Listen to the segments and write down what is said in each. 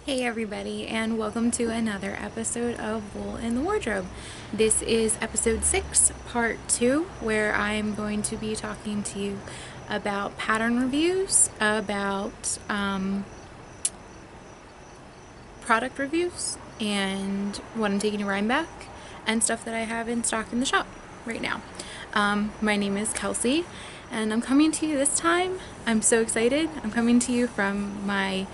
Hey everybody, and welcome to another episode of Wool in the Wardrobe. This is episode 6, part 2, where I'm going to be talking to you about pattern reviews, about product reviews, and what I'm taking to Rhinebeck, and stuff that I have in stock in the shop right now. My name is Kelsey, and I'm coming to you this time. I'm so excited. I'm coming to you from my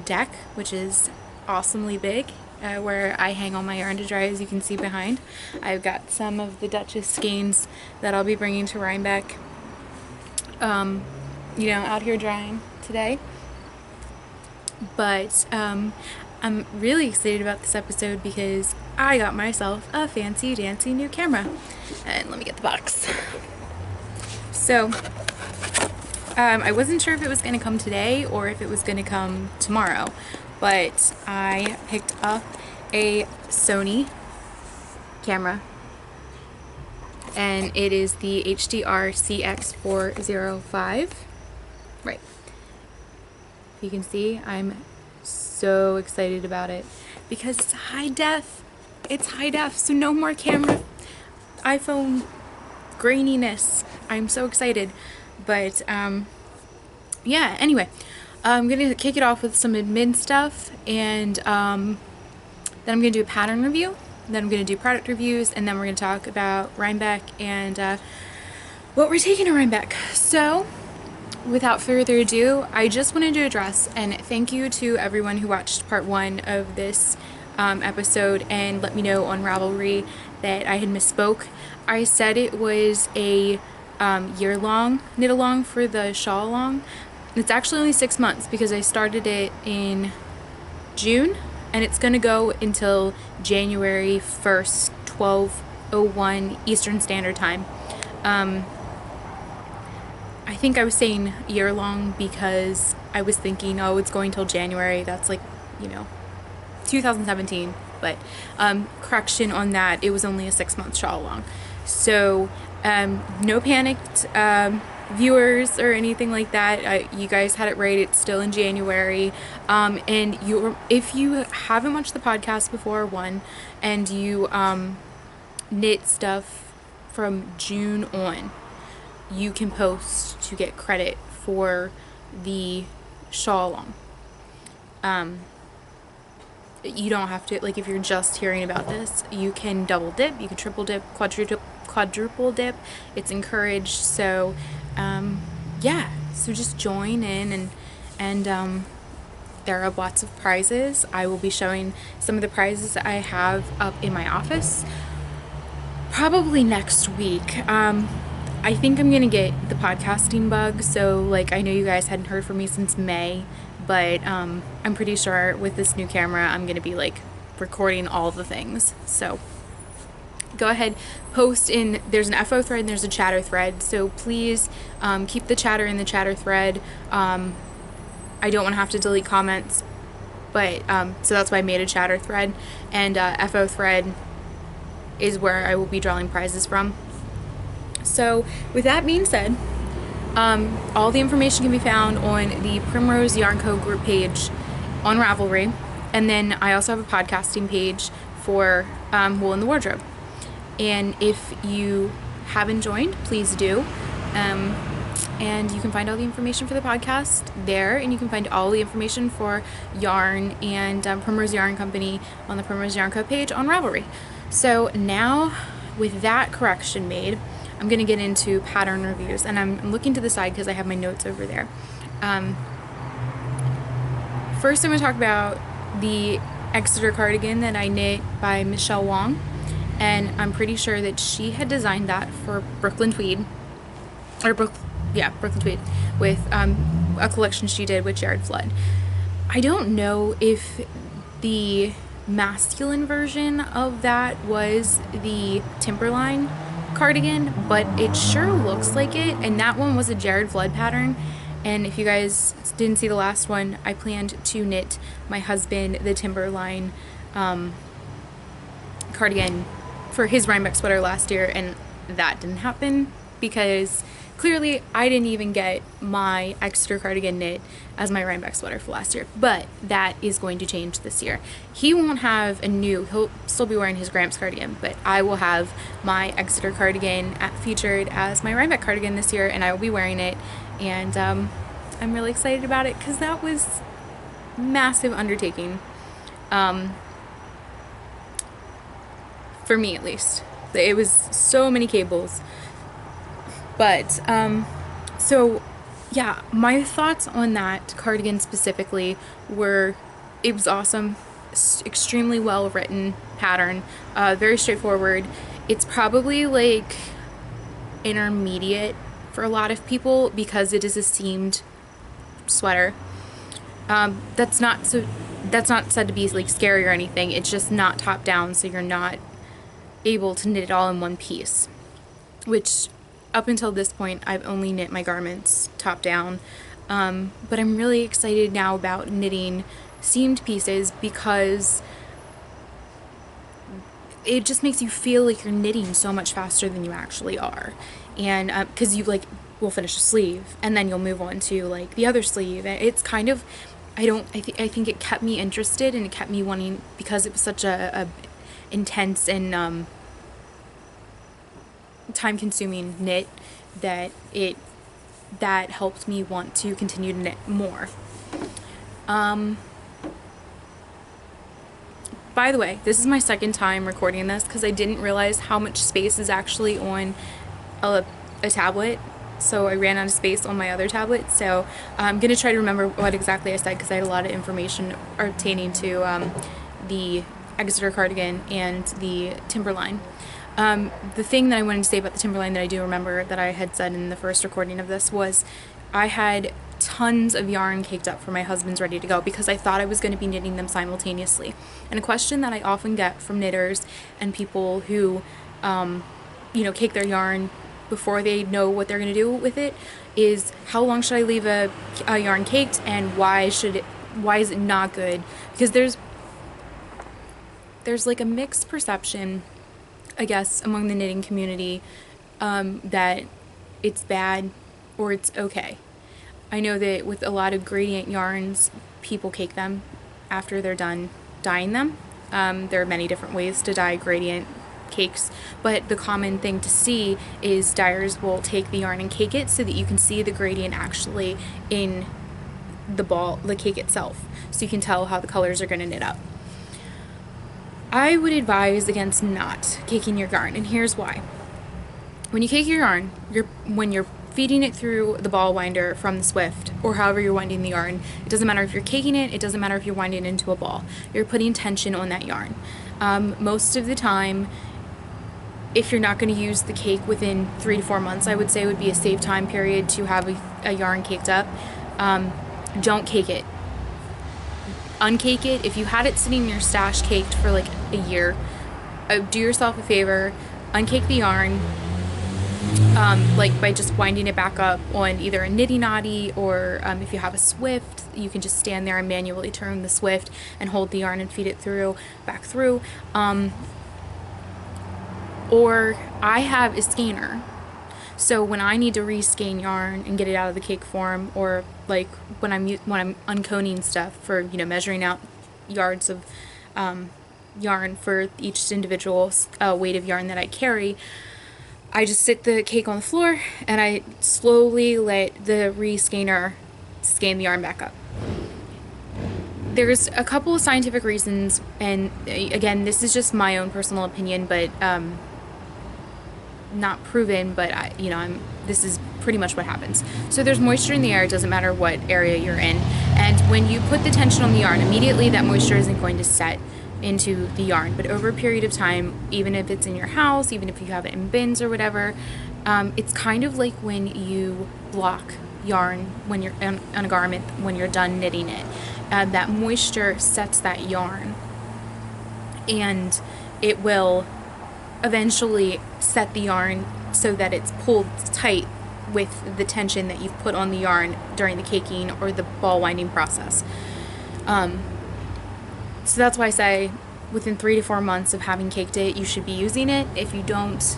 deck, which is awesomely big, where I hang all my yarn to dry, as you can see behind. I've got some of the Duchess skeins that I'll be bringing to Rhinebeck, out here drying today. But I'm really excited about this episode because I got myself a fancy dancy new camera. And let me get the box. So I wasn't sure if it was going to come today or if it was going to come tomorrow, but I picked up a Sony camera, and it is the HDR CX405. Right. You can see I'm so excited about it because it's high def. It's high def, so no more camera iPhone graininess. I'm so excited. But yeah, anyway, I'm gonna kick it off with some admin stuff, and then I'm gonna do a pattern review, then I'm gonna do product reviews, and then we're gonna talk about Rhinebeck and what we're taking to Rhinebeck. So without further ado, I just wanted to address and thank you to everyone who watched part 1 of this episode and let me know on Ravelry that I had misspoke. I said it was a year-long knit-along for the shawl-along. It's actually only 6 months because I started it in June, and it's going to go until January 1st, 12:01 Eastern Standard Time. I think I was saying year-long because I was thinking, oh, it's going till January. That's 2017. But correction on that, it was only a 6-month shawl-along. So no panicked viewers or anything like that. You guys had it right. It's still in January. And if you haven't watched the podcast before, and you knit stuff from June on, you can post to get credit for the shawl along. You don't have to, if you're just hearing about this, you can double dip, you can triple dip, quadruple dip. It's encouraged. So so just join in, and there are lots of prizes. I will be showing some of the prizes I have up in my office probably next week. I think I'm gonna get the podcasting bug, so I know you guys hadn't heard from me since May, but I'm pretty sure with this new camera I'm gonna be recording all the things. So go ahead, post in. There's an FO thread and there's a chatter thread, so please keep the chatter in the chatter thread. I don't want to have to delete comments, but so that's why I made a chatter thread, and FO thread is where I will be drawing prizes from. So with that being said, all the information can be found on the Primrose Yarn Co. group page on Ravelry, and then I also have a podcasting page for Wool in the Wardrobe. And if you haven't joined, please do. And you can find all the information for the podcast there, and you can find all the information for yarn and Primrose Yarn Company on the Primrose Yarn Co. page on Ravelry. So now, with that correction made, I'm going to get into pattern reviews, and I'm looking to the side because I have my notes over there. First, I'm going to talk about the Exeter cardigan that I knit by Michelle Wong, and I'm pretty sure that she had designed that for Brooklyn Tweed, Brooklyn Tweed, with a collection she did with Jared Flood. I don't know if the masculine version of that was the Timberline cardigan, but it sure looks like it, and that one was a Jared Flood pattern. And if you guys didn't see the last one, I planned to knit my husband the Timberline cardigan for his Rhinebeck sweater last year, and that didn't happen because clearly I didn't even get my Exeter cardigan knit as my Rhinebeck sweater for last year, but that is going to change this year. He won't have he'll still be wearing his Gramps cardigan, but I will have my Exeter cardigan featured as my Rhinebeck cardigan this year, and I will be wearing it, and I'm really excited about it because that was massive undertaking, for me at least. It was so many cables. But, so, yeah, my thoughts on that cardigan specifically were, it was awesome, extremely well written pattern, very straightforward. It's probably like intermediate for a lot of people because it is a seamed sweater. That's not said to be like scary or anything. It's just not top down, so you're not able to knit it all in one piece, which up until this point I've only knit my garments top down, but I'm really excited now about knitting seamed pieces because it just makes you feel like you're knitting so much faster than you actually are, and because you like will finish a sleeve and then you'll move on to like the other sleeve. It's kind of, I think it kept me interested and it kept me wanting, because it was such a intense and time-consuming knit, that helped me want to continue to knit more. By the way, this is my second time recording this because I didn't realize how much space is actually on a tablet, so I ran out of space on my other tablet. So I'm gonna try to remember what exactly I said because I had a lot of information pertaining to the Exeter cardigan and the Timberline. The thing that I wanted to say about the Timberline that I do remember that I had said in the first recording of this was I had tons of yarn caked up for my husband's ready to go because I thought I was going to be knitting them simultaneously. And a question that I often get from knitters and people who, cake their yarn before they know what they're going to do with it is, how long should I leave a yarn caked, and why is it not good? Because there's like a mixed perception, I guess, among the knitting community, that it's bad or it's okay. I know that with a lot of gradient yarns, people cake them after they're done dyeing them. There are many different ways to dye gradient cakes, but the common thing to see is dyers will take the yarn and cake it so that you can see the gradient actually in the cake itself, so you can tell how the colors are going to knit up. I would advise against not caking your yarn, and here's why. When you cake your yarn, when you're feeding it through the ball winder from the Swift, or however you're winding the yarn, it doesn't matter if you're caking it, it doesn't matter if you're winding it into a ball. You're putting tension on that yarn. Most of the time, if you're not going to use the cake within 3 to 4 months, I would say would be a safe time period to have a yarn caked up. Don't cake it. Uncake it. If you had it sitting in your stash caked for like a year, do yourself a favor, uncake the yarn, like by just winding it back up on either a nitty knotty, or if you have a Swift, you can just stand there and manually turn the Swift and hold the yarn and feed it back through. Or I have a skeiner, so when I need to reskein yarn and get it out of the cake form, or like when I'm unconing stuff for measuring out yards of yarn for each individual weight of yarn that I carry, I just sit the cake on the floor and I slowly let the reskeiner skein the yarn back up. There's a couple of scientific reasons, and again, this is just my own personal opinion, but not proven, but this is pretty much what happens. So there's moisture in the air, it doesn't matter what area you're in, and when you put the tension on the yarn, immediately that moisture isn't going to set into the yarn, but over a period of time, even if it's in your house, even if you have it in bins or whatever, it's kind of like when you block yarn when you're on a garment when you're done knitting it. That moisture sets that yarn, and it will eventually set the yarn so that it's pulled tight with the tension that you've put on the yarn during the caking or the ball winding process. So that's why I say within 3 to 4 months of having caked it, you should be using it. If you don't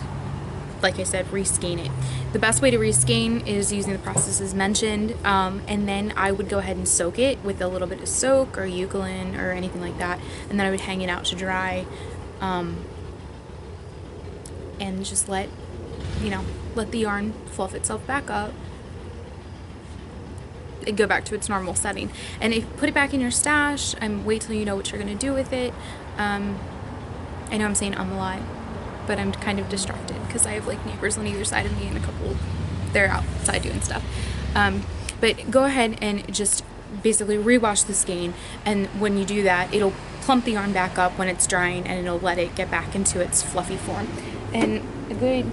like I said, reskein it. The best way to reskein is using the processes mentioned, and then I would go ahead and soak it with a little bit of soak or eucalyptus or anything like that, and then I would hang it out to dry, and just let the yarn fluff itself back up and go back to its normal setting. And if put it back in your stash and wait till you know what you're going to do with it. I know I'm saying a lot, but I'm kind of distracted because I have like neighbors on either side of me and a couple, they're outside doing stuff. But go ahead and just basically rewash the skein, and when you do that, it'll plump the yarn back up when it's drying, and it'll let it get back into its fluffy form. And a good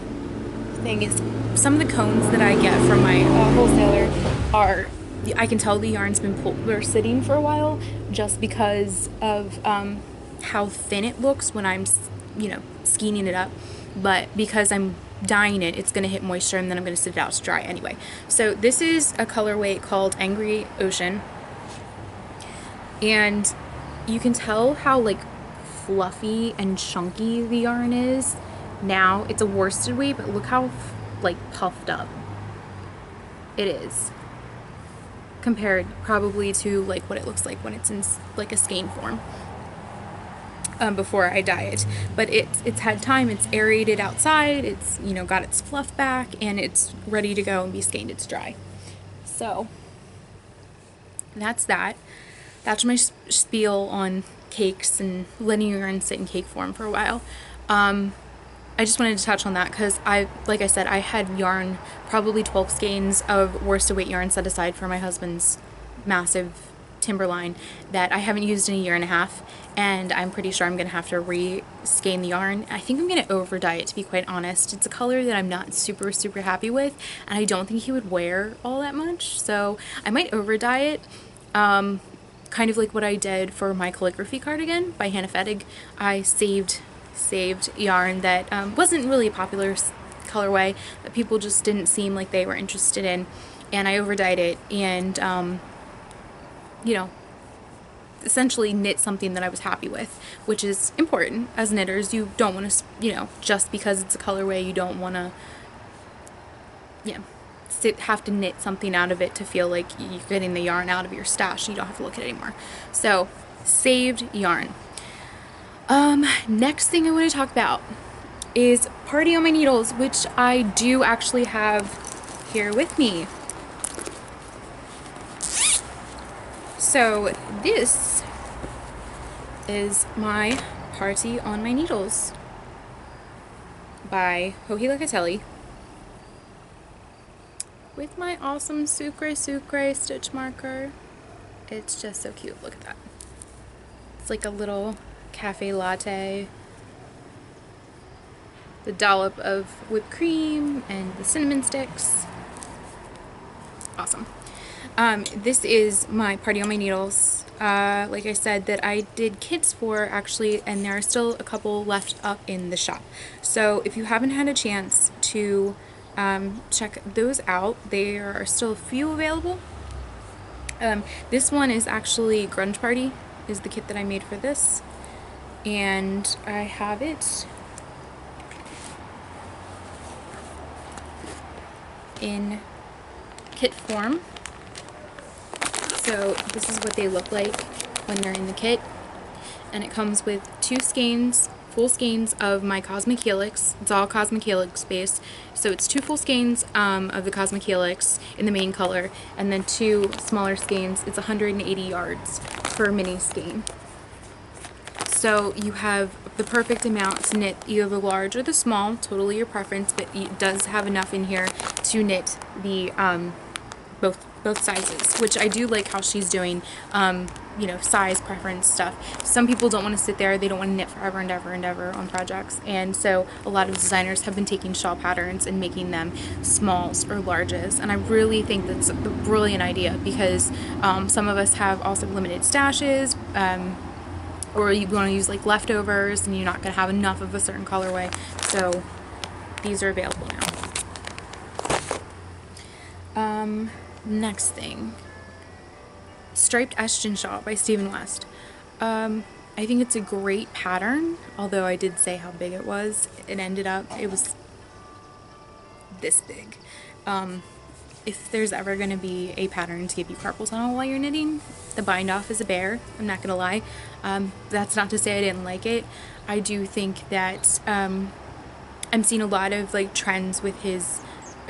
thing is some of the cones that I get from my wholesaler are, I can tell the yarn's been sitting for a while just because of how thin it looks when I'm skeining it up, but because I'm dyeing it, it's going to hit moisture, and then I'm going to sit it out to dry anyway. So this is a colorway called Angry Ocean, and you can tell how like fluffy and chunky the yarn is now. It's a worsted weight, but look how like puffed up it is compared probably to like what it looks like when it's in like a skein form. Before I dye it, but it's had time, it's aerated outside, it's got its fluff back, and it's ready to go and be skeined. It's dry. So that's my spiel on cakes and letting your yarn sit in cake form for a while. I just wanted to touch on that because like I said, I had yarn, probably 12 skeins of worsted weight yarn set aside for my husband's massive Timberline that I haven't used in a year and a half, and I'm pretty sure I'm gonna have to re-skein the yarn. I think I'm gonna over dye it, to be quite honest. It's a color that I'm not super happy with, and I don't think he would wear all that much, so I might over dye it, kind of like what I did for my calligraphy cardigan by Hannah Fettig. I saved yarn that wasn't really a popular colorway, that people just didn't seem like they were interested in, and I over dyed it, and essentially knit something that I was happy with, which is important as knitters. You don't want to, just because it's a colorway, you don't want to, have to knit something out of it to feel like you're getting the yarn out of your stash. You don't have to look at it anymore. So, saved yarn. Next thing I want to talk about is Party on My Needles, which I do actually have here with me. So this is my Party on My Needles by Joji Locatelli with my awesome Sucre stitch marker. It's just so cute. Look at that. It's like a little cafe latte, the dollop of whipped cream and the cinnamon sticks. Awesome. This is my Party on My Needles, like I said, that I did kits for actually, and there are still a couple left up in the shop. So if you haven't had a chance to check those out, there are still a few available. This one is actually Grunge Party, is the kit that I made for this, and I have it in kit form. So this is what they look like when they're in the kit, and it comes with 2 skeins, full skeins of my Cosmic Helix. It's all Cosmic Helix based, so it's 2 full skeins of the Cosmic Helix in the main color, and then 2 smaller skeins. It's 180 yards for a mini skein. So you have the perfect amount to knit either the large or the small, totally your preference, but it does have enough in here to knit the both sizes, which I do like how she's doing, size preference stuff. Some people don't want to sit there, they don't want to knit forever and ever on projects, and so a lot of designers have been taking shawl patterns and making them smalls or larges, and I really think that's a brilliant idea because some of us have also limited stashes, or you want to use like leftovers and you're not going to have enough of a certain colorway, so these are available now. Next thing, Striped Estrogen Shawl by Stephen West. I think it's a great pattern, although I did say how big it was. It ended up, it was this big. If there's ever going to be a pattern to give you carpal tunnel while you're knitting, the bind off is a bear. I'm not going to lie. That's not to say I didn't like it. I do think that I'm seeing a lot of like trends with his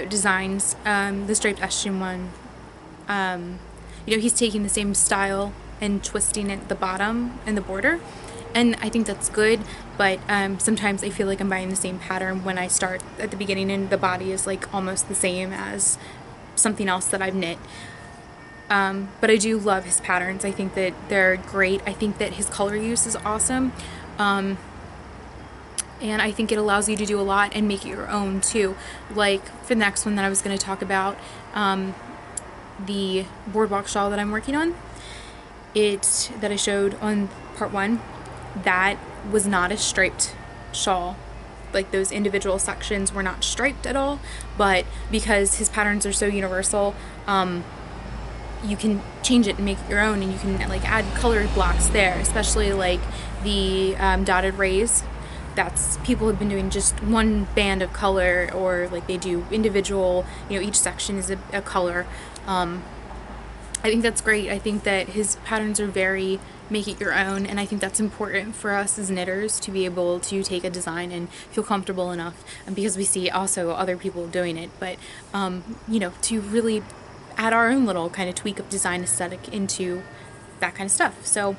designs. The striped estrogen one, you know, he's taking the same style and twisting it at the bottom and the border, and I think that's good, but sometimes I feel like I'm buying the same pattern when I start at the beginning and the body is like almost the same as something else that I've knit. But I do love his patterns. I think that they're great. I think that his color use is awesome. And I think it allows you to do a lot and make it your own too. Like for the next one that I was going to talk about, the boardwalk shawl that I'm working on, that I showed on part 1, that was not a striped shawl. Like those individual sections were not striped at all, but because his patterns are so universal, you can change it and make it your own, and you can like add color blocks there, especially like the dotted rays. That's, people have been doing just one band of color, or like they do individual, you know, each section is a color. I think that's great. I think that his patterns are very make it your own, and I think that's important for us as knitters to be able to take a design and feel comfortable enough, and because we see also other people doing it, but you know, to really add our own little kind of tweak of design aesthetic into that kind of stuff. So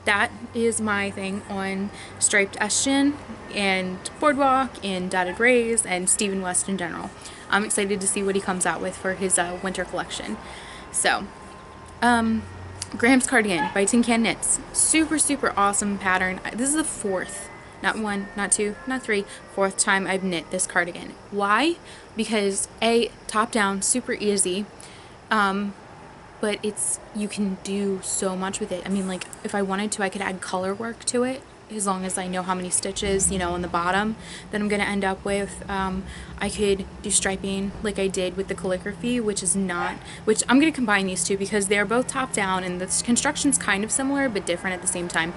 that is my thing on striped estrogen and boardwalk and dotted rays and Stephen West in general. I'm excited to see what he comes out with for his winter collection. So Graham's cardigan by Tin Can Knits, super awesome pattern. This is the 4th, not 1, not 2, not 3, 4th time I've knit this cardigan. Why? Because A, top down, super easy, but you can do so much with it. I mean, like if I wanted to, I could add color work to it, as long as I know how many stitches, you know, on the bottom that I'm going to end up with. I could do striping like I did with the calligraphy, which I'm going to combine these two because they're both top down and the construction's kind of similar but different at the same time.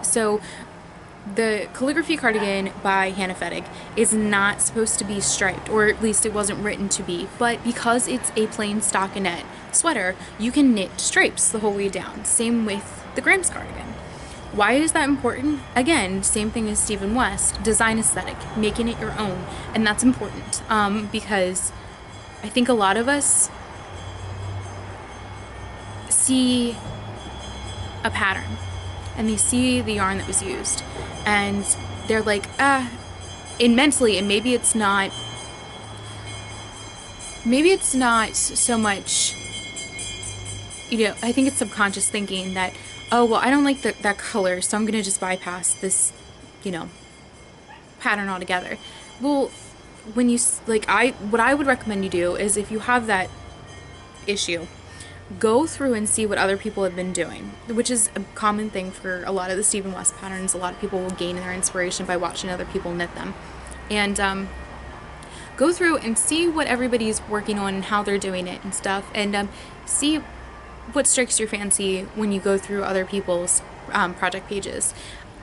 So the calligraphy cardigan by Hannah Fettig is not supposed to be striped, or at least it wasn't written to be, but because it's a plain stockinette sweater, you can knit stripes the whole way down. Same with the Graham's cardigan. Why is that important? Again, same thing as Stephen West, design aesthetic, making it your own, and that's important because I think a lot of us see a pattern and they see the yarn that was used and they're like, and mentally, and maybe it's not so much, you know, I think it's subconscious thinking that, oh, well, I don't like that color, so I'm going to just bypass this, you know, pattern altogether. Well, when you, like, what I would recommend you do is, if you have that issue, go through and see what other people have been doing, which is a common thing for a lot of the Stephen West patterns. A lot of people will gain their inspiration by watching other people knit them. And go through and see what everybody's working on and how they're doing it and stuff, and see what strikes your fancy when you go through other people's project pages.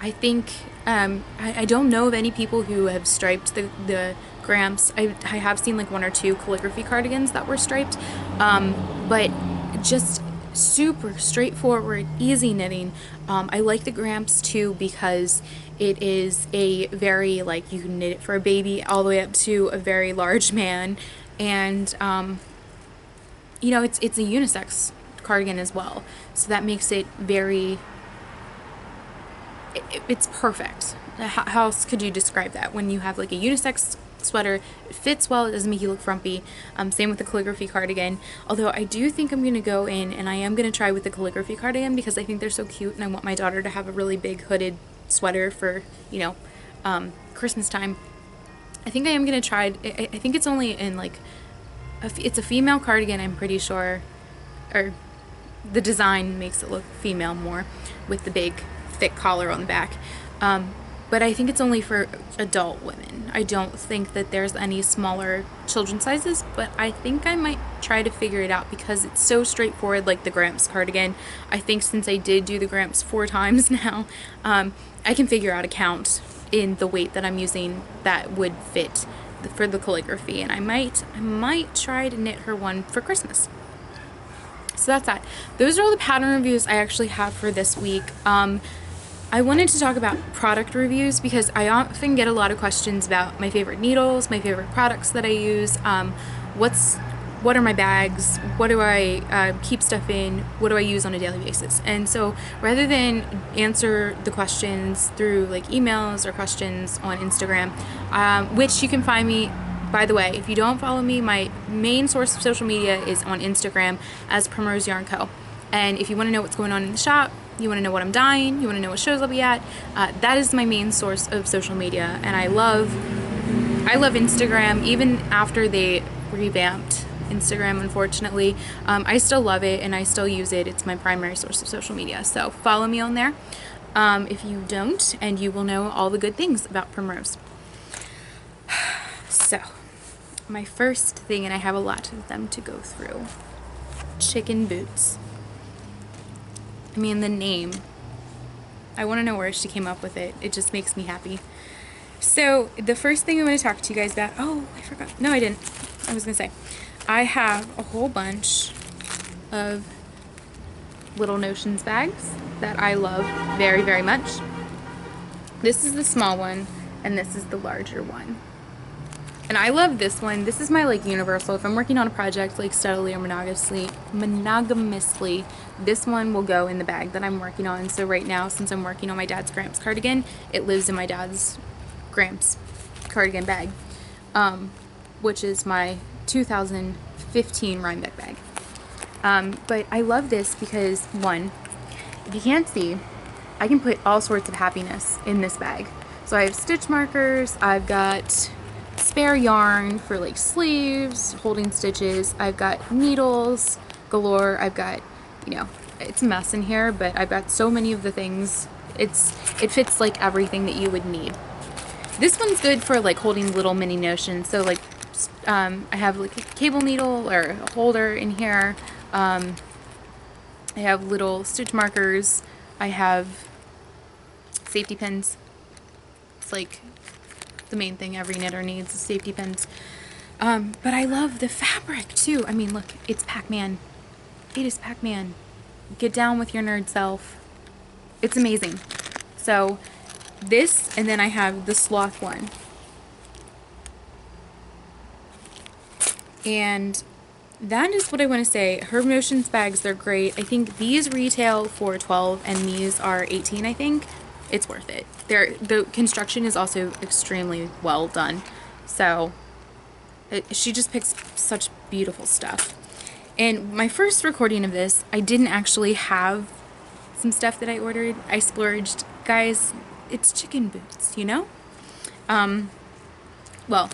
I think I don't know of any people who have striped the Gramps. I have seen like 1 or 2 calligraphy cardigans that were striped, but just super straightforward, easy knitting. I like the Gramps too because it is a very, like, you can knit it for a baby all the way up to a very large man, and you know, it's a unisex cardigan as well, so that makes it very, it's perfect. How else could you describe that? When you have like a unisex sweater, it fits well, it doesn't make you look frumpy. Same with the calligraphy cardigan, although I do think I'm going to go in and I am going to try with the calligraphy cardigan because I think they're so cute and I want my daughter to have a really big hooded sweater for, you know, Christmas time. I think I am going to try, I think it's only in like, it's a female cardigan, I'm pretty sure, or the design makes it look female more with the big thick collar on the back, but I think it's only for adult women. I don't think that there's any smaller children's sizes, but I think I might try to figure it out because it's so straightforward, like the Gramps cardigan. I think since I did do the Gramps 4 times now, I can figure out a count in the weight that I'm using that would fit for the calligraphy, and I might try to knit her one for Christmas. So that's that. Those are all the pattern reviews I actually have for this week. I wanted to talk about product reviews because I often get a lot of questions about my favorite needles, my favorite products that I use, what are my bags, what do I keep stuff in, what do I use on a daily basis. And so rather than answer the questions through like emails or questions on Instagram, which you can find me, by the way, if you don't follow me, my main source of social media is on Instagram as Primrose Yarn Co. And if you want to know what's going on in the shop, you want to know what I'm dyeing, you want to know what shows I'll be at, that is my main source of social media. And I love Instagram, even after they revamped Instagram, unfortunately. I still love it and I still use it. It's my primary source of social media. So follow me on there if you don't, and you will know all the good things about Primrose. So, my first thing, and I have a lot of them to go through, chicken boots. I mean, the name, I want to know where she came up with it. It just makes me happy. So the first thing I'm going to talk to you guys about, oh, I forgot. No, I didn't. I was going to say, I have a whole bunch of little Notions bags that I love very, very much. This is the small one, and this is the larger one. And I love this one. This is my like universal. If I'm working on a project like steadily or monogamously, this one will go in the bag that I'm working on. So right now, since I'm working on my dad's Gramps cardigan, it lives in my dad's Gramps cardigan bag, which is my 2015 Rhinebeck bag. But I love this because, one, if you can't see, I can put all sorts of happiness in this bag. So I have stitch markers, I've got spare yarn for like sleeves, holding stitches, I've got needles galore, I've got, you know, it's a mess in here, but I've got so many of the things. It fits like everything that you would need. This one's good for like holding little mini Notions. So like I have like a cable needle or a holder in here. I have little stitch markers. I have safety pins. It's like the main thing every knitter needs is safety pins. But I love the fabric too. I mean, look, it's Pac-Man. It is Pac-Man. Get down with your nerd self. It's amazing. So this, and then I have the sloth one. And that is what I want to say. Herb Notions bags, they're great. I think these retail for $12 and these are $18, I think. It's worth it. The construction is also extremely well done. So she just picks such beautiful stuff. And my first recording of this, I didn't actually have some stuff that I ordered. I splurged. Guys, it's chicken boots, you know? Well,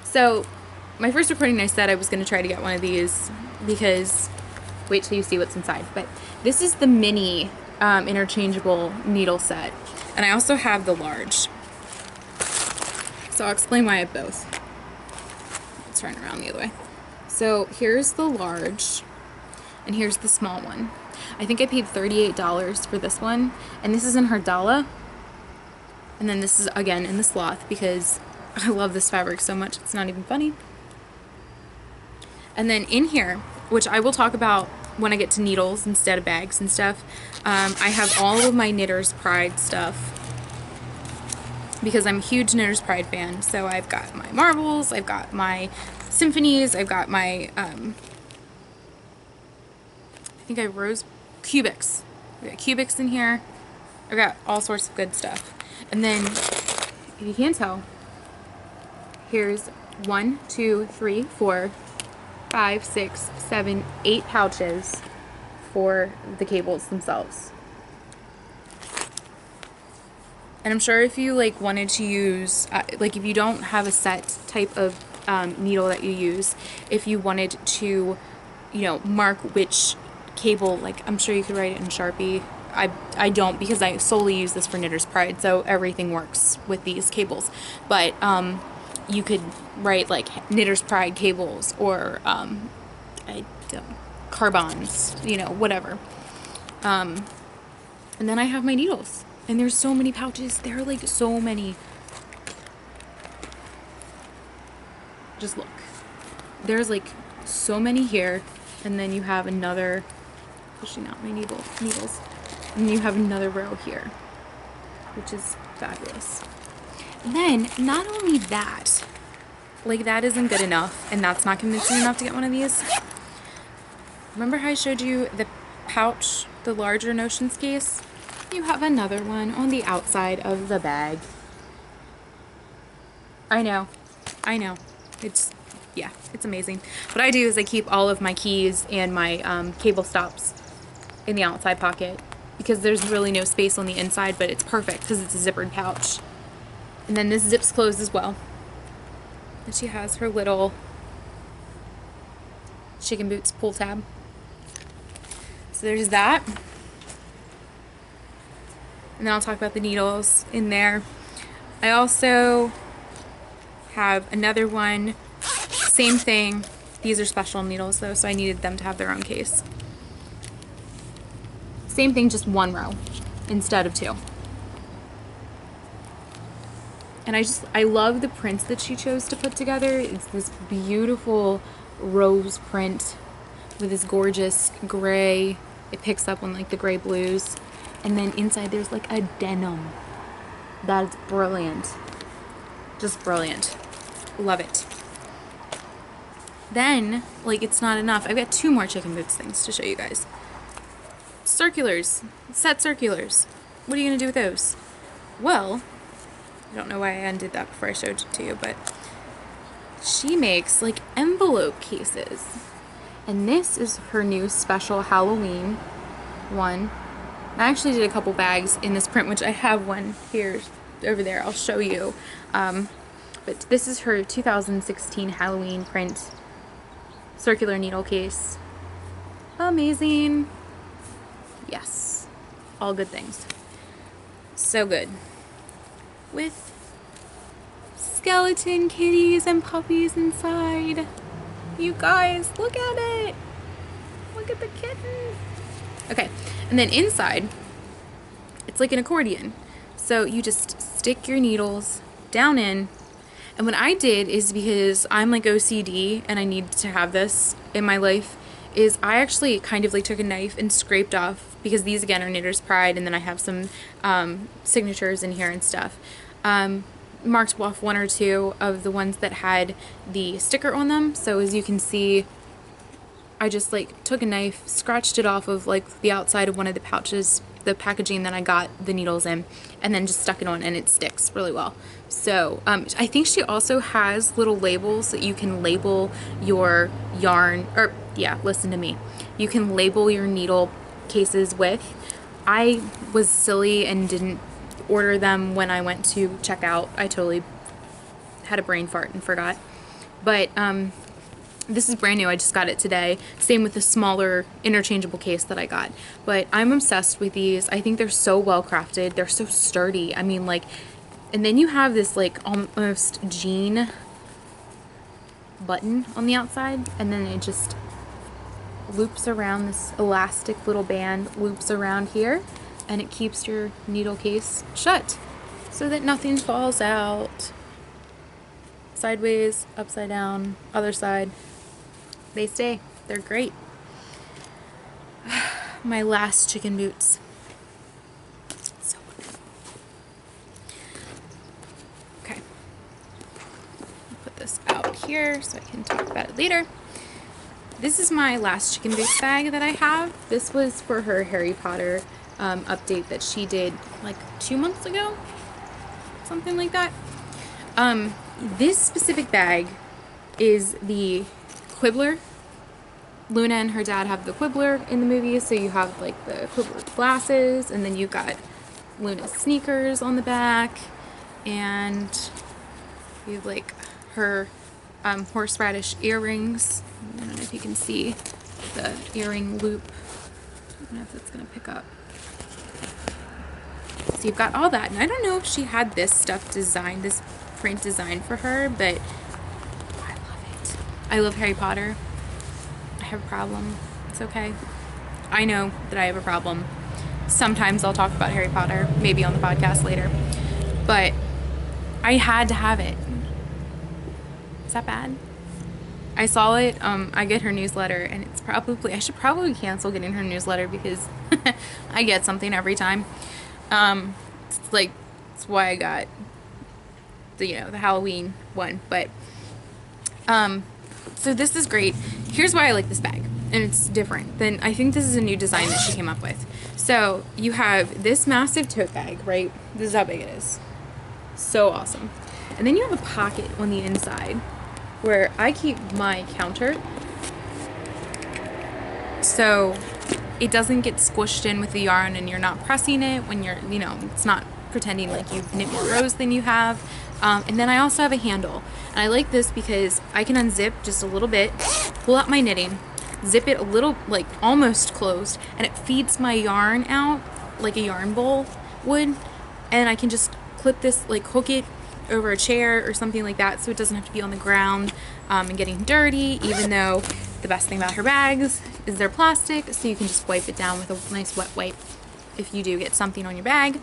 so my first recording, I said I was going to try to get one of these because, wait till you see what's inside. But this is the mini interchangeable needle set. And I also have the large. So I'll explain why I have both. Let's turn it around the other way. So here's the large, and here's the small one. I think I paid $38 for this one, and this is in Hardala. And then this is, again, in the sloth, because I love this fabric so much, it's not even funny. And then in here, which I will talk about when I get to needles instead of bags and stuff, I have all of my Knitter's Pride stuff, because I'm a huge Knitter's Pride fan. So I've got my marbles, I've got my symphonies, I've got my, I think I have rose cubics. I've got cubics in here. I've got all sorts of good stuff. And then, if you can't tell, here's 1, 2, 3, 4, 5, 6, 7, 8 pouches for the cables themselves. And I'm sure if you like wanted to use, like if you don't have a set type of needle that you use, if you wanted to, you know, mark which cable, like I'm sure you could write it in Sharpie. I don't, because I solely use this for Knitter's Pride, so everything works with these cables. But you could write like Knitter's Pride cables or carbons, you know, whatever. And then I have my needles, and there's so many pouches. There are like so many. Just look. There's like so many here, and then you have another, pushing out my needles, and you have another row here, which is fabulous. And then not only that, like that isn't good enough, and that's not convincing enough to get one of these. Remember how I showed you the pouch, the larger notions case? You have another one on the outside of the bag. I know. Yeah, it's amazing. What I do is I keep all of my keys and my cable stops in the outside pocket because there's really no space on the inside, but it's perfect because it's a zippered pouch. And then this zips closed as well. And she has her little chicken boots pull tab. So there's that. And then I'll talk about the needles in there. I also have another one, same thing. These are special needles though, so I needed them to have their own case. Same thing, just one row instead of two. And I love the prints that she chose to put together. It's this beautiful rose print with this gorgeous gray. It picks up on like the gray blues. And then inside there's like a denim. That's brilliant. Just brilliant. Love it. Then, like, it's not enough. I've got two more chicken boots things to show you guys. Circulars. Set circulars. What are you going to do with those? Well, I don't know why I undid that before I showed it to you, but she makes, like, envelope cases. And this is her new special Halloween one. I actually did a couple bags in this print, which I have one here, over there. I'll show you. But this is her 2016 Halloween print circular needle case. Amazing. Yes. All good things. So good. With skeleton kitties and puppies inside. You guys, look at it. Look at the kitten. Okay. And then inside, it's like an accordion. So you just stick your needles down in. And what I did is, because I'm like OCD and I need to have this in my life, is I actually kind of like took a knife and scraped off, because these again are Knitter's Pride, and then I have some signatures in here and stuff. Marked off one or two of the ones that had the sticker on them. So as you can see, I just like took a knife, scratched it off of like the outside of one of the pouches, the packaging that I got the needles in, and then just stuck it on, and it sticks really well. So I think she also has little labels that you can label your yarn, or yeah, listen to me. You can label your needle cases with. I was silly and didn't order them when I went to check out. I totally had a brain fart and forgot. But this is brand new. I just got it today. Same with the smaller interchangeable case that I got. But I'm obsessed with these. I think they're so well crafted. They're so sturdy. I mean, like, and then you have this like almost jean button on the outside, and then it just loops around, this elastic little band loops around here, and it keeps your needle case shut so that nothing falls out. Sideways, upside down, other side. They stay. They're great. My last chicken boots. So good. Okay. I'll put this out here so I can talk about it later. This is my last chicken boots bag that I have. This was for her Harry Potter update that she did like 2 months ago. Something like that. This specific bag is the Quibbler. Luna and her dad have the Quibbler in the movie, so you have like the Quibbler glasses, and then you got Luna's sneakers on the back, and you have like her horseradish earrings. I don't know if you can see the earring loop. I don't know if it's gonna pick up. So you've got all that, and I don't know if she had this stuff designed, this print designed for her, but I love it. I love Harry Potter. I have a problem. It's okay. I know that I have a problem. Sometimes I'll talk about Harry Potter, maybe on the podcast later, but I had to have it. Is that bad? I saw it. I get her newsletter, and it's probably, I should probably cancel getting her newsletter because I get something every time. It's like, it's why I got the, the Halloween one. But, so this is great. Here's why I like this bag, and it's different than, I think this is a new design that she came up with. So you have this massive tote bag, right? This is how big it is. So awesome. And then you have a pocket on the inside where I keep my counter, so it doesn't get squished in with the yarn and you're not pressing it when you're, it's not pretending like you've knit more rows than you have. And then I also have a handle, and I like this because I can unzip just a little bit, pull out my knitting, zip it a little, like almost closed, and it feeds my yarn out like a yarn bowl would, and I can just clip this, like hook it over a chair or something like that, so it doesn't have to be on the ground and getting dirty, even though the best thing about her bags is they're plastic, so you can just wipe it down with a nice wet wipe if you do get something on your bag.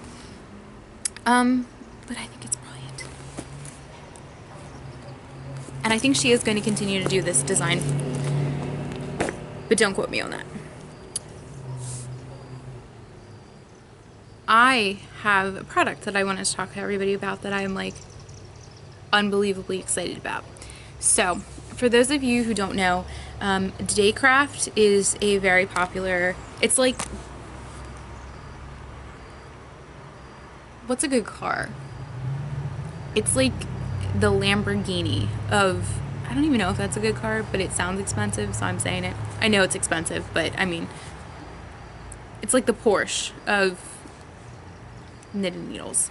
But I think it's brilliant. And I think she is going to continue to do this design, but don't quote me on that. I have a product that I wanted to talk to everybody about that I'm like unbelievably excited about. So for those of you who don't know, Daycraft is a very popular, it's like, what's a good car? It's like the Lamborghini of, I don't even know if that's a good car, but it sounds expensive, so I'm saying it. I know it's expensive, but I mean, it's like the Porsche of knitting needles.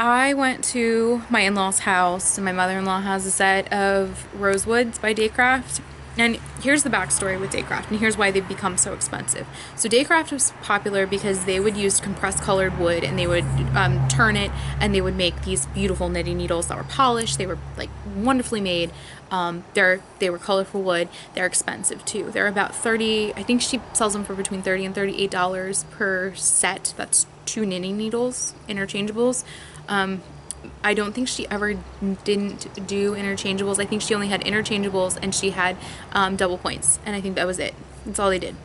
I went to my in-laws' house, and my mother-in-law has a set of Rosewoods by Daycraft. And here's the backstory with Daycraft, and here's why they've become so expensive. So Daycraft was popular because they would use compressed colored wood, and they would turn it, and they would make these beautiful knitting needles that were polished. They were like wonderfully made. They were colorful wood. They're expensive too. They're about $30. I think she sells them for between $30 and $38 per set. That's 2 knitting needles, interchangeables. I don't think she ever didn't do interchangeables. I think she only had interchangeables, and she had double points, and I think that was it. That's all they did.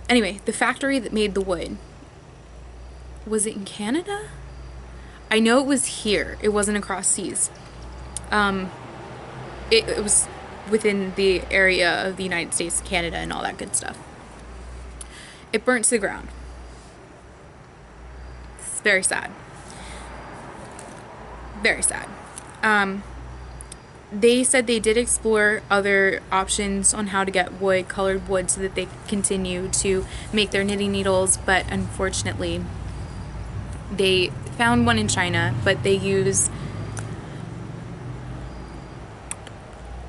Anyway, the factory that made the wood, was it in Canada? I know it was here. It wasn't across seas. It was within the area of the United States, Canada, and all that good stuff. It burnt to the ground. It's very sad. Very sad. They said they did explore other options on how to get wood, colored wood, so that they continue to make their knitting needles, but unfortunately they found one in China, but they use,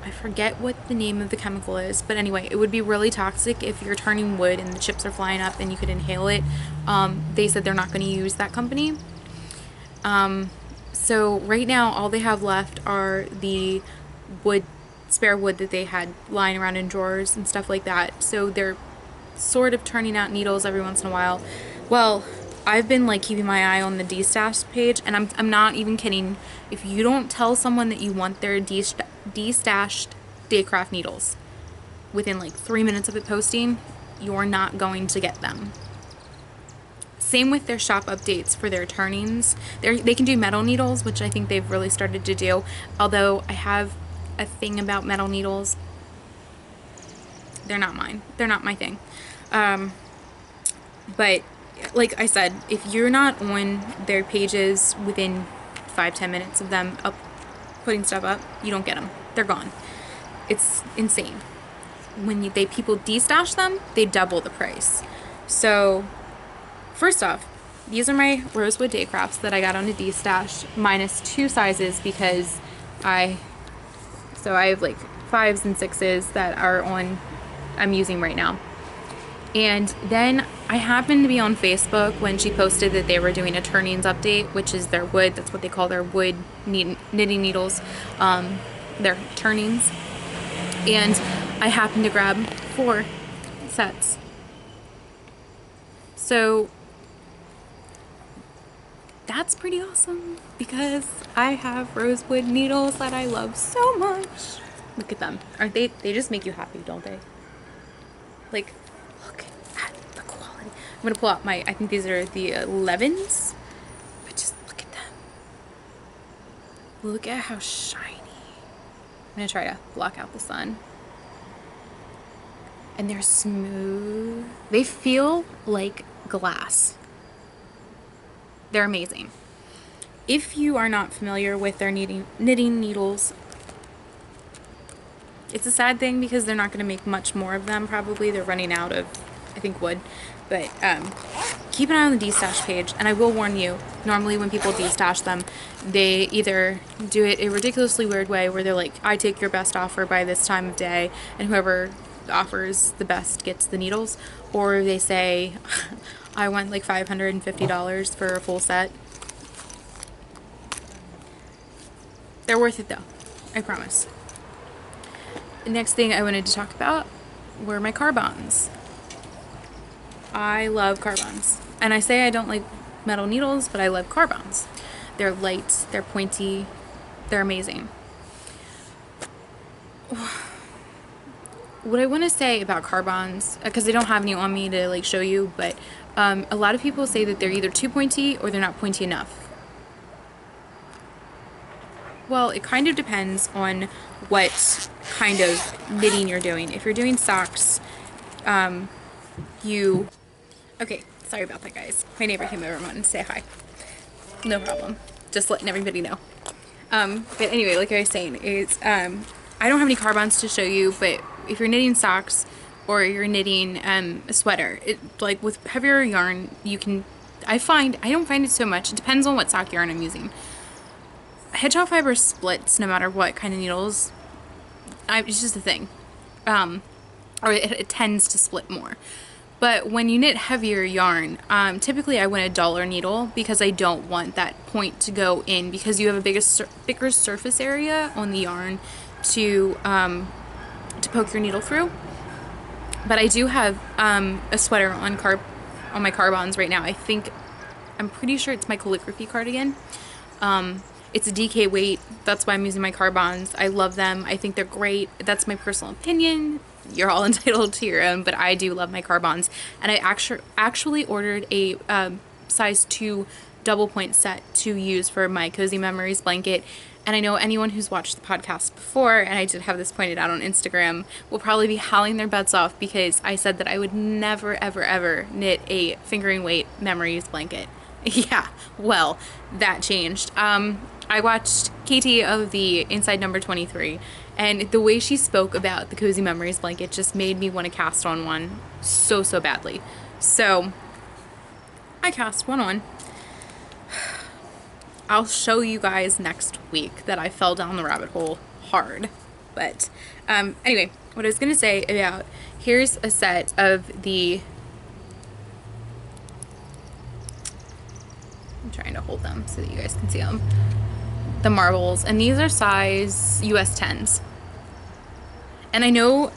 I forget what the name of the chemical is, but anyway, it would be really toxic if you're turning wood and the chips are flying up and you could inhale it. They said they're not going to use that company. So right now, all they have left are the spare wood that they had lying around in drawers and stuff like that. So they're sort of turning out needles every once in a while. Well, I've been like keeping my eye on the de-stash page, and I'm not even kidding. If you don't tell someone that you want their de-stashed Daycraft needles within like 3 minutes of it posting, you're not going to get them. Same with their shop updates for their turnings. They can do metal needles, which I think they've really started to do. Although I have a thing about metal needles. They're not mine. They're not my thing. But like I said, if you're not on their pages within 5-10 minutes of them putting stuff up, you don't get them. They're gone. It's insane. When people de-stash them, they double the price. So first off, these are my Rosewood Daycrafts that I got on a de-stash minus 2 sizes because I have like 5s and 6s that I'm using right now. And then I happened to be on Facebook when she posted that they were doing a turnings update, which is their wood. That's what they call their wood knitting needles, their turnings. And I happened to grab 4 sets. So that's pretty awesome because I have rosewood needles that I love so much. Look at them. Aren't they? They just make you happy, don't they? Like, look at the quality. I'm gonna pull out I think these are the 11s, but just look at them. Look at how shiny. I'm gonna try to block out the sun. And they're smooth. They feel like glass. They're amazing. If you are not familiar with their knitting needles, it's a sad thing because they're not going to make much more of them probably. They're running out of, I think, wood. But keep an eye on the destash page. And I will warn you, normally when people destash them, they either do it a ridiculously weird way where they're like, I take your best offer by this time of day, and whoever offers the best gets the needles. Or they say, I want like $550 for a full set. They're worth it though, I promise. The next thing I wanted to talk about were my carbons. I love carbons. And I say I don't like metal needles, but I love carbons. They're light, they're pointy, they're amazing. What I want to say about carbons, because I don't have any on me to like show you, but a lot of people say that they're either too pointy or they're not pointy enough. Well, it kind of depends on what kind of knitting you're doing. If you're doing socks, okay, sorry about that, guys. My neighbor came over and wanted to say hi. No problem. Just letting everybody know. But anyway, like I was saying, is I don't have any carbons to show you, but if you're knitting socks or you're knitting a sweater, like with heavier yarn, you can, I don't find it so much. It depends on what sock yarn I'm using. Hedgehog fiber splits no matter what kind of needles. It's just a thing. Or it tends to split more. But when you knit heavier yarn, typically I want a duller needle because I don't want that point to go in, because you have a bigger surface area on the yarn to poke your needle through. But I do have a sweater on my carbons right now. I'm pretty sure it's my calligraphy cardigan. It's a DK weight. That's why I'm using my carbons. I love them. I think they're great. That's my personal opinion. You're all entitled to your own, but I do love my carbons. And I actually ordered a size 2 double point set to use for my Cozy Memories blanket. And I know anyone who's watched the podcast before, and I did have this pointed out on Instagram, will probably be howling their butts off because I said that I would never, ever, ever knit a fingering weight Memories blanket. Yeah, well, that changed. I watched Katie of the Inside Number 23, and the way she spoke about the Cozy Memories blanket just made me want to cast on one so badly. So I cast one on. I'll show you guys next week that I fell down the rabbit hole hard. But anyway, what I was going to say about, here's a set of the, I'm trying to hold them so that you guys can see them, the marbles, and these are size US 10s. And I know,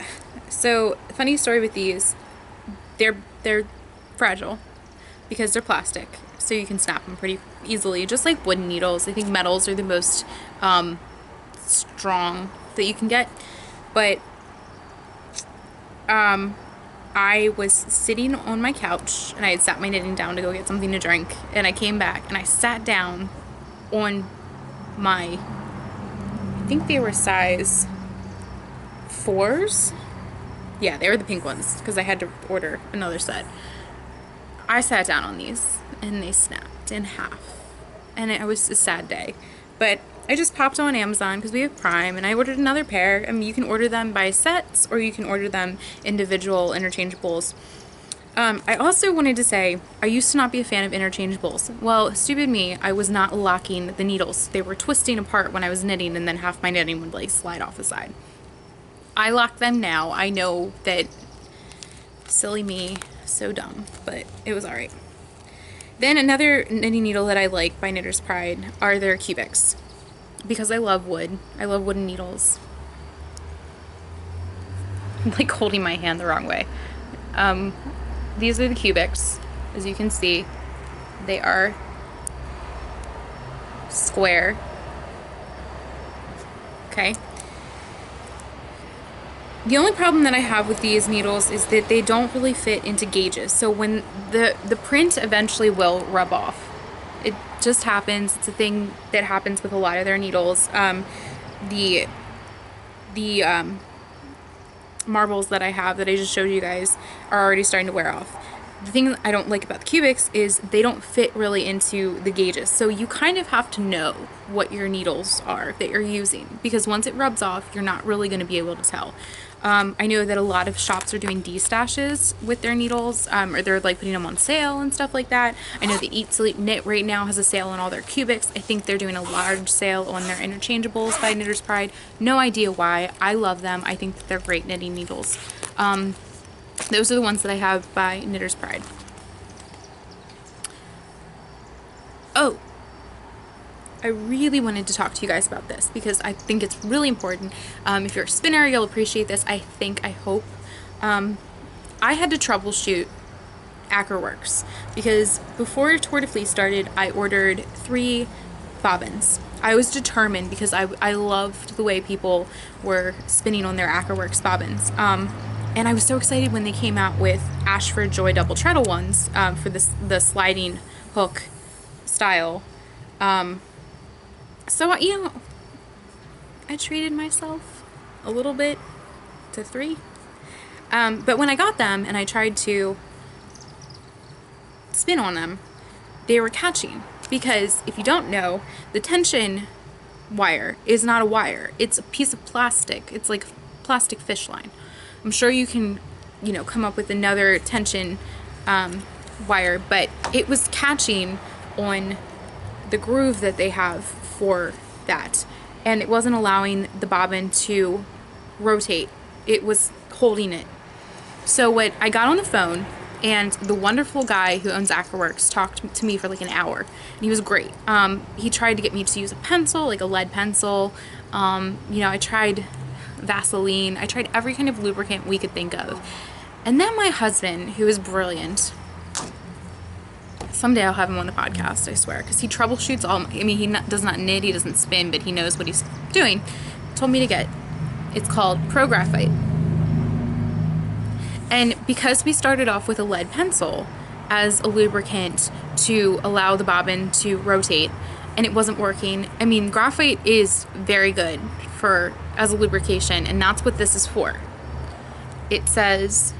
so funny story with these, they're fragile because they're plastic, so you can snap them pretty easily, just like wooden needles. I think metals are the most strong that you can get. But I was sitting on my couch and I had sat my knitting down to go get something to drink, and I came back and I sat down on my, I think they were size 4s. Yeah, they were the pink ones because I had to order another set. I sat down on these and they snapped in half, and it was a sad day. But I just popped on Amazon because we have Prime, and I ordered another pair. I mean, you can order them by sets or you can order them individual interchangeables. I also wanted to say, I used to not be a fan of interchangeables. Well, stupid me, I was not locking the needles. They were twisting apart when I was knitting, and then half my knitting would like slide off the side. I lock them now. I know that, silly me, so dumb, but it was alright. Then another knitting needle that I like by Knitter's Pride are their cubics, because I love wood. I love wooden needles. I'm like holding my hand the wrong way. These are the cubics. As you can see, they are square. Okay. The only problem that I have with these needles is that they don't really fit into gauges. So when the print eventually will rub off. It just happens. It's a thing that happens with a lot of their needles. The marbles that I have that I just showed you guys are already starting to wear off. The thing I don't like about the cubics is they don't fit really into the gauges. So you kind of have to know what your needles are that you're using, because once it rubs off, you're not really going to be able to tell. I know that a lot of shops are doing destashes with their needles, or they're like putting them on sale and stuff like that. I know the Eat Sleep Knit right now has a sale on all their cubics. I think they're doing a large sale on their interchangeables by Knitter's Pride. No idea why. I love them. I think that they're great knitting needles. Those are the ones that I have by Knitter's Pride. Oh, I really wanted to talk to you guys about this because I think it's really important. If you're a spinner, you'll appreciate this. I hope. I had to troubleshoot Acroworks because before Tour de Fleece started, I ordered 3 bobbins. I was determined because I loved the way people were spinning on their Acroworks bobbins. And I was so excited when they came out with Ashford Joy double treadle ones for the sliding hook style. So, you know, I treated myself a little bit to 3. But when I got them and I tried to spin on them, they were catching. Because if you don't know, the tension wire is not a wire. It's a piece of plastic. It's like plastic fish line. I'm sure you can, you know, come up with another tension wire, but it was catching on the groove that they have for that, and it wasn't allowing the bobbin to rotate. It was holding it. So what I got on the phone, and the wonderful guy who owns Acroworks talked to me for like an hour, and he was great. He tried to get me to use a pencil, like a lead pencil. You know, I tried Vaseline. I tried every kind of lubricant we could think of. And then my husband, who is brilliant, someday I'll have him on the podcast, I swear, because he troubleshoots all, I mean, he does not knit, he doesn't spin, but he knows what he's doing, told me to get, it's called Pro Graphite. And because we started off with a lead pencil as a lubricant to allow the bobbin to rotate, and it wasn't working. I mean, graphite is very good for as a lubrication, and that's what this is for. It says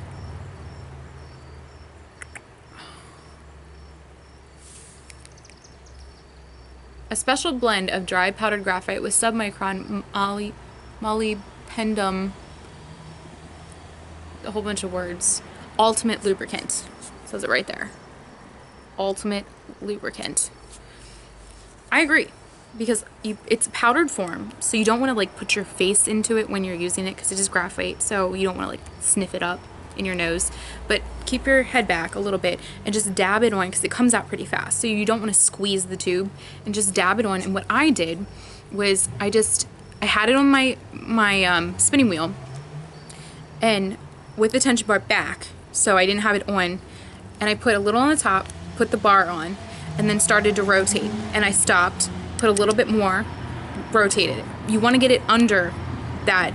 a special blend of dry powdered graphite with submicron molybdenum, a whole bunch of words, ultimate lubricant. It says it right there. Ultimate lubricant. I agree, because it's a powdered form, so you don't want to like put your face into it when you're using it because it is graphite, so you don't want to like sniff it up in your nose, but keep your head back a little bit and just dab it on because it comes out pretty fast, so you don't want to squeeze the tube, and just dab it on. And what I did was I had it on my spinning wheel and with the tension bar back, so I didn't have it on, and I put a little on the top, put the bar on, and then started to rotate, and I stopped, put a little bit more, rotated it. You want to get it under that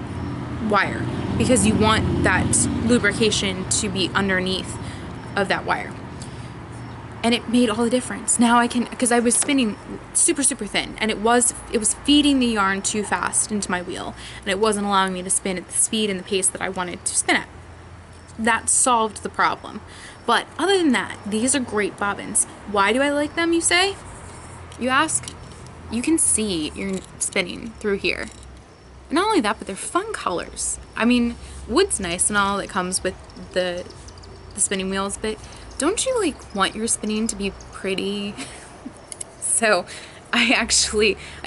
wire because you want that lubrication to be underneath of that wire. And it made all the difference. Now I can, because I was spinning super thin, and it was feeding the yarn too fast into my wheel, and it wasn't allowing me to spin at the speed and the pace that I wanted to spin at. That solved the problem. But other than that, these are great bobbins. Why do I like them, you say? You ask? You can see you're spinning through here. And not only that, but they're fun colors. I mean, wood's nice and all that comes with the spinning wheels, but don't you like want your spinning to be pretty? So I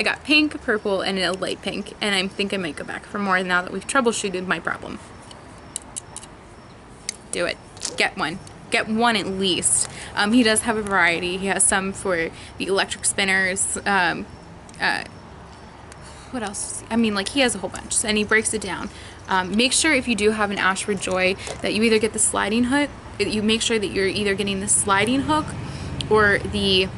got pink, purple, and a light pink, and I think I might go back for more now that we've troubleshooted my problem. Do it. Get one. Get one at least. He does have a variety. He has some for the electric spinners. What else? I mean, like, he has a whole bunch, and he breaks it down. Make sure if you do have an Ashford Joy that you either get the sliding hook. You make sure that you're either getting the sliding hook or the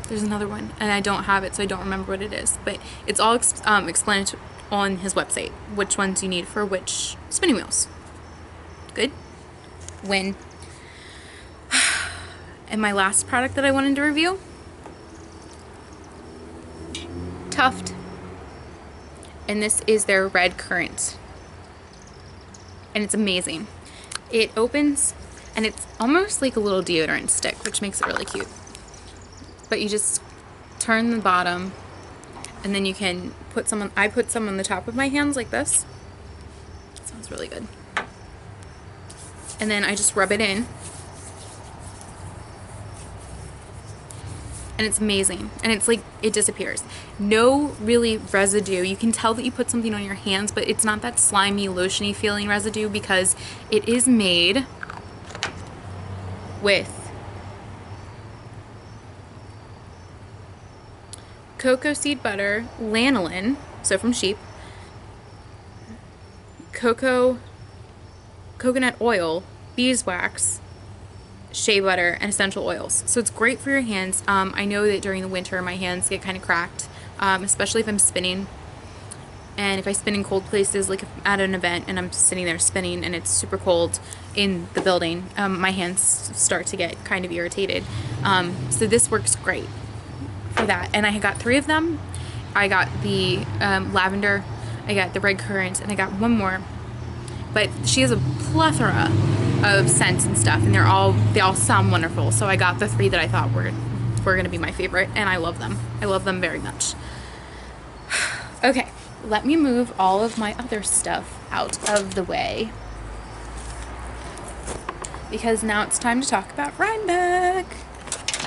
There's another one, and I don't have it, so I don't remember what it is. But it's all explained on his website, which ones you need for which spinning wheels. Good? Win. And my last product that I wanted to review, Tuft. And this is their red currant. And it's amazing. It opens, and it's almost like a little deodorant stick, which makes it really cute. But you just turn the bottom, and then you can put some on, I put some on the top of my hands like this. It smells really good. And then I just rub it in. And it's amazing. And it's like, it disappears. No really residue. You can tell that you put something on your hands, but it's not that slimy, lotiony feeling residue because it is made with cocoa seed butter, lanolin, so from sheep, coconut oil, beeswax, shea butter, and essential oils. So it's great for your hands. I know that during the winter my hands get kind of cracked, especially if I'm spinning. And if I spin in cold places, like if I'm at an event and I'm sitting there spinning and it's super cold in the building, my hands start to get kind of irritated. So this works great for that. And I got 3 of them. I got the lavender, I got the red currant, and I got one more. But she has a plethora of scents and stuff, and they all sound wonderful. So I got the 3 that I thought were gonna be my favorite, and I love them. I love them very much. Okay, let me move all of my other stuff out of the way, because now it's time to talk about Rhinebeck.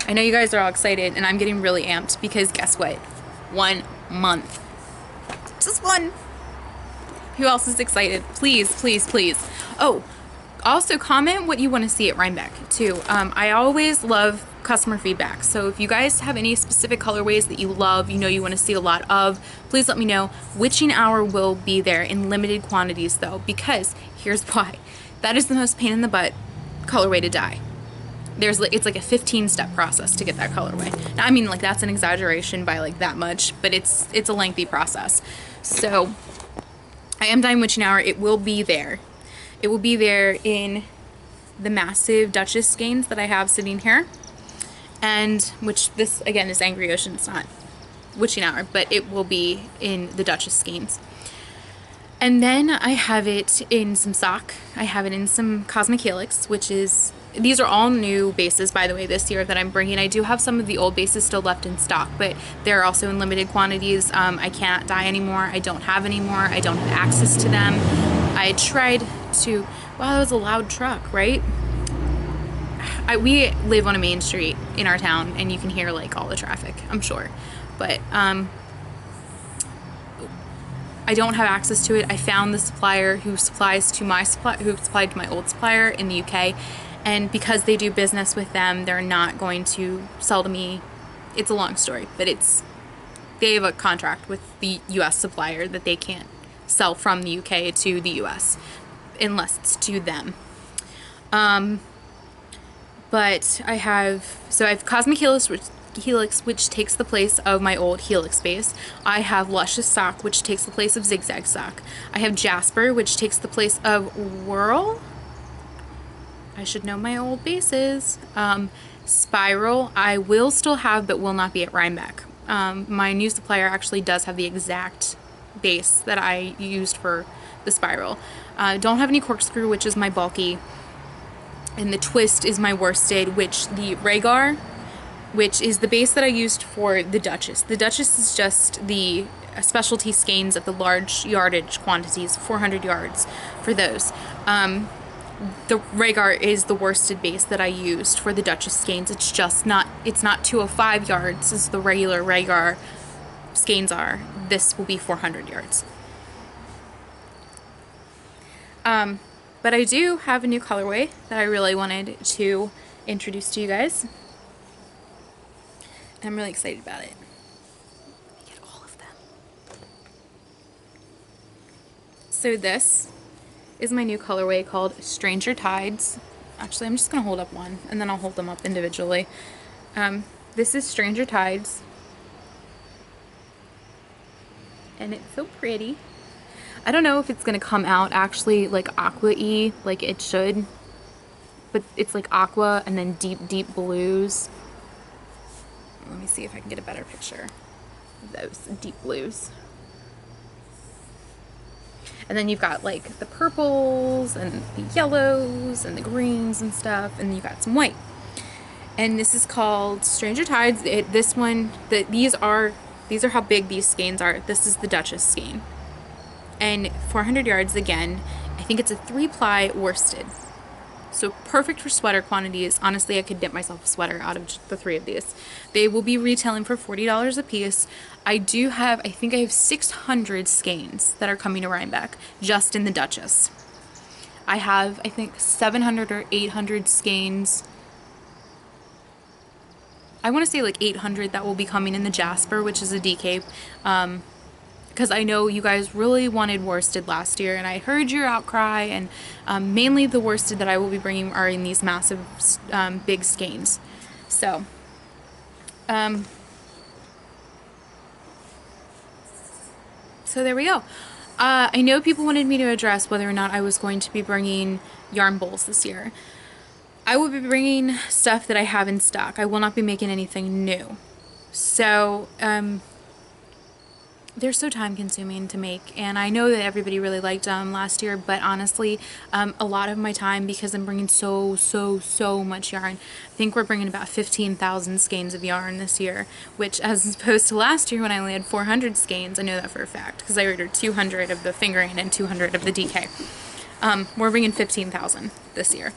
I know you guys are all excited, and I'm getting really amped because guess what? 1 month. Just one. Who else is excited? Please, please, please. Oh, also comment what you want to see at Rhinebeck too. I always love customer feedback. So if you guys have any specific colorways that you love, you want to see a lot of, please let me know. Witching Hour will be there in limited quantities though, because here's why. That is the most pain in the butt colorway to dye. It's like a 15-step process to get that colorway. Now, I mean, like, that's an exaggeration by like that much, but it's a lengthy process. So I am dyeing Witching Hour. It will be there. It will be there in the massive Duchess skeins that I have sitting here, and which this again is Angry Ocean. It's not Witching Hour, but it will be in the Duchess skeins. And then I have it in some sock. I have it in some Cosmic Helix, which is, these are all new bases, by the way, this year that I'm bringing. I do have some of the old bases still left in stock, but they're also in limited quantities. I can't dye anymore. I don't have any more. I don't have access to them. I tried to, wow, that was a loud truck, right? We live on a main street in our town, and you can hear like all the traffic, I'm sure. But I don't have access to it. I found the supplier who supplies to my who supplied to my old supplier in the UK, and because they do business with them, they're not going to sell to me. It's a long story, but they have a contract with the US supplier that they can't sell from the UK to the US unless it's to them. But I have Cosmic Helix, which takes the place of my old Helix base. I have Luscious Sock, which takes the place of Zigzag Sock. I have Jasper, which takes the place of Whirl. I should know my old bases. Spiral, I will still have, but will not be at Rhinebeck. My new supplier actually does have the exact base that I used for the Spiral. Don't have any Corkscrew, which is my bulky. And the Twist is my worsted, which the Rhaegar, which is the base that I used for the Duchess. The Duchess is just the specialty skeins at the large yardage quantities, 400 yards for those. The Rhaegar is the worsted base that I used for the Duchess skeins. It's just not, it's not 205 yards as the regular Rhaegar skeins are. This will be 400 yards. But I do have a new colorway that I really wanted to introduce to you guys. I'm really excited about it. Let me get all of them. So this is my new colorway called Stranger Tides. Actually, I'm just going to hold up one, and then I'll hold them up individually. This is Stranger Tides. And it's so pretty. I don't know if it's gonna come out actually like aqua-y like it should, but it's like aqua and then deep, deep blues. Let me see if I can get a better picture of those deep blues. And then you've got like the purples and the yellows and the greens and stuff, and then you've got some white. And this is called Stranger Tides. These are how big these skeins are. This is the Duchess skein. And 400 yards again. I think it's a 3-ply worsted. So perfect for sweater quantities. Honestly, I could knit myself a sweater out of the 3 of these. They will be retailing for $40 a piece. I think I have 600 skeins that are coming to Rhinebeck just in the Duchess. I have, I think, 700 or 800 skeins. I want to say like 800 that will be coming in the Jasper, which is a DK. Because I know you guys really wanted worsted last year, and I heard your outcry, and mainly the worsted that I will be bringing are in these massive big skeins. So there we go. I know people wanted me to address whether or not I was going to be bringing yarn bowls this year. I will be bringing stuff that I have in stock. I will not be making anything new. So they're so time consuming to make, and I know that everybody really liked them last year, but honestly a lot of my time, because I'm bringing so much yarn, I think we're bringing about 15,000 skeins of yarn this year, which as opposed to last year when I only had 400 skeins. I know that for a fact because I ordered 200 of the fingering and 200 of the DK. We're bringing 15,000 this year.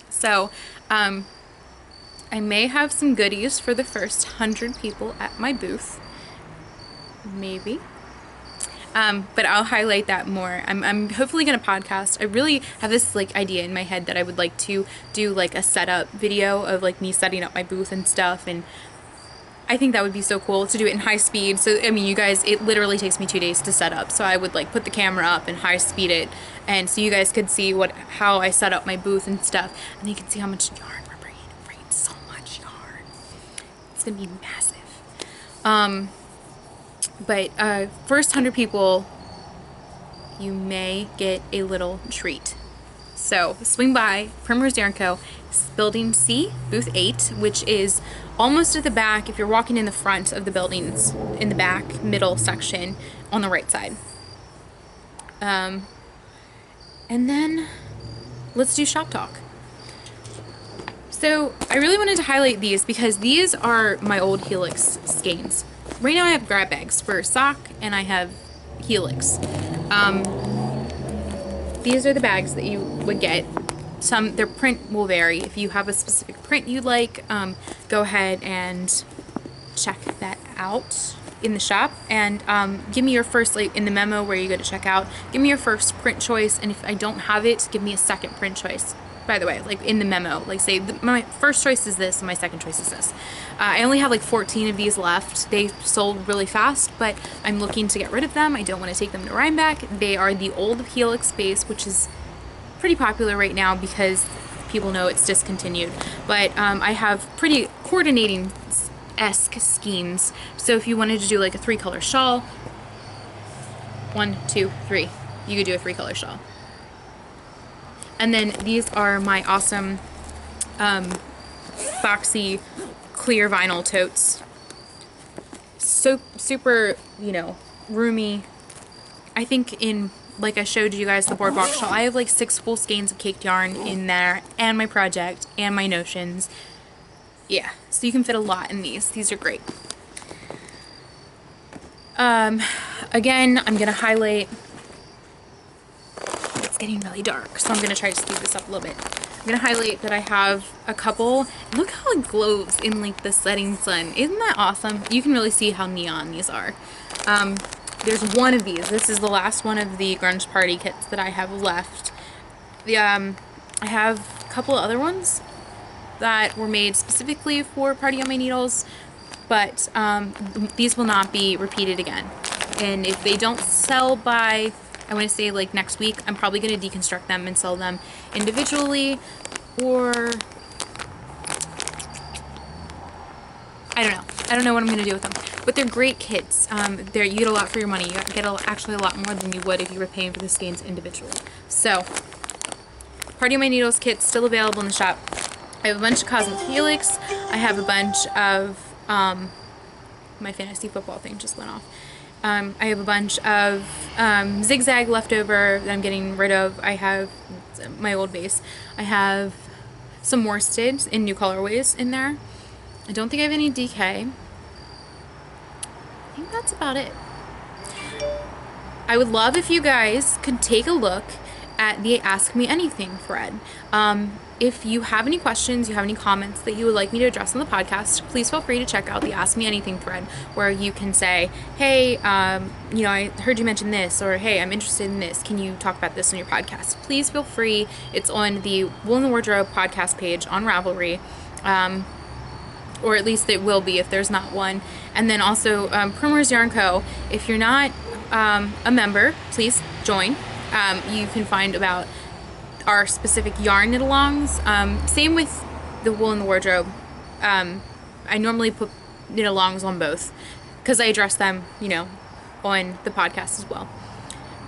So I may have some goodies for the first 100 people at my booth. Maybe. But I'll highlight that more. I'm hopefully going to podcast. I really have this like idea in my head that I would like to do like a setup video of like me setting up my booth and stuff, and I think that would be so cool to do it in high speed. So I mean, you guys, it literally takes me 2 days to set up, so I would like put the camera up and high speed it, and so you guys could see how I set up my booth and stuff, and you can see how much yarn we're bringing. We're bringing so much yarn. It's gonna be massive. But first 100 people, you may get a little treat. So swing by Primrose Yarn Co. Building C, booth 8, which is almost at the back. If you're walking in the front of the buildings, in the back middle section on the right side. And then let's do shop talk. So I really wanted to highlight these because these are my old Helix skeins. Right now I have grab bags for sock and I have Helix. These are the bags that you would get. Their print will vary. If you have a specific print you like, go ahead and check that out in the shop, and give me your first, like in the memo where you go to check out, give me your first print choice, and if I don't have it, give me a second print choice. By the way, like in the memo, like say my first choice is this and my second choice is this. I only have like 14 of these left. They sold really fast, but I'm looking to get rid of them. I don't want to take them to Rhinebeck. They are the old Helix base, which is pretty popular right now because people know it's discontinued. But I have pretty coordinating-esque skeins. So if you wanted to do like a 3-color shawl, 1, 2, 3, you could do a 3-color shawl. And then these are my awesome boxy clear vinyl totes. So super, you know, roomy. I think like I showed you guys the boardwalk shawl, I have like 6 full skeins of caked yarn in there, and my project, and my notions. Yeah, so you can fit a lot in these. These are great. Again, I'm gonna highlight. It's getting really dark, so I'm gonna try to speed this up a little bit. I'm gonna highlight that I have a couple. Look how it glows in like the setting sun. Isn't that awesome? You can really see how neon these are. There's one of these. This is the last one of the grunge party kits that I have left. I have a couple of other ones that were made specifically for Party on My Needles, but these will not be repeated again. And if they don't sell by, I want to say like next week, I'm probably going to deconstruct them and sell them individually, or I don't know. I don't know what I'm going to do with them. But they're great kits. You get a lot for your money. You get actually a lot more than you would if you were paying for the skeins individually. So, Party of My Needles kits still available in the shop. I have a bunch of Cosmic Helix. I have a bunch of, my fantasy football thing just went off. I have a bunch of Zigzag leftover that I'm getting rid of. I have my old base. I have some worsted in new colorways in there. I don't think I have any DK. I think that's about it. I would love if you guys could take a look at the Ask Me Anything thread. If you have any questions, you have any comments that you would like me to address on the podcast, please feel free to check out the Ask Me Anything thread, where you can say, hey, you know, I heard you mention this, or hey, I'm interested in this. Can you talk about this on your podcast? Please feel free. It's on the Wool in the Wardrobe podcast page on Ravelry. Or at least it will be if there's not one. And then also Primrose Yarn Co. If you're not a member, please join. You can find about our specific yarn knit-alongs. Same with the Wool in the Wardrobe. I normally put knit-alongs on both because I address them, you know, on the podcast as well.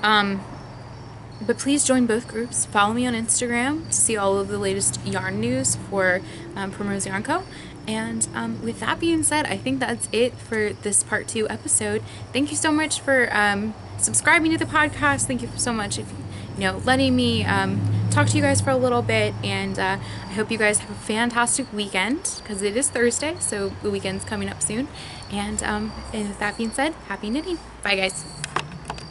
But please join both groups. Follow me on Instagram to see all of the latest yarn news for Primrose Yarn Co. And with that being said, I think that's it for this part 2 episode. Thank you so much for subscribing to the podcast. Thank you so much for letting me talk to you guys for a little bit. And I hope you guys have a fantastic weekend, because it is Thursday, so the weekend's coming up soon. And with that being said, happy knitting. Bye, guys.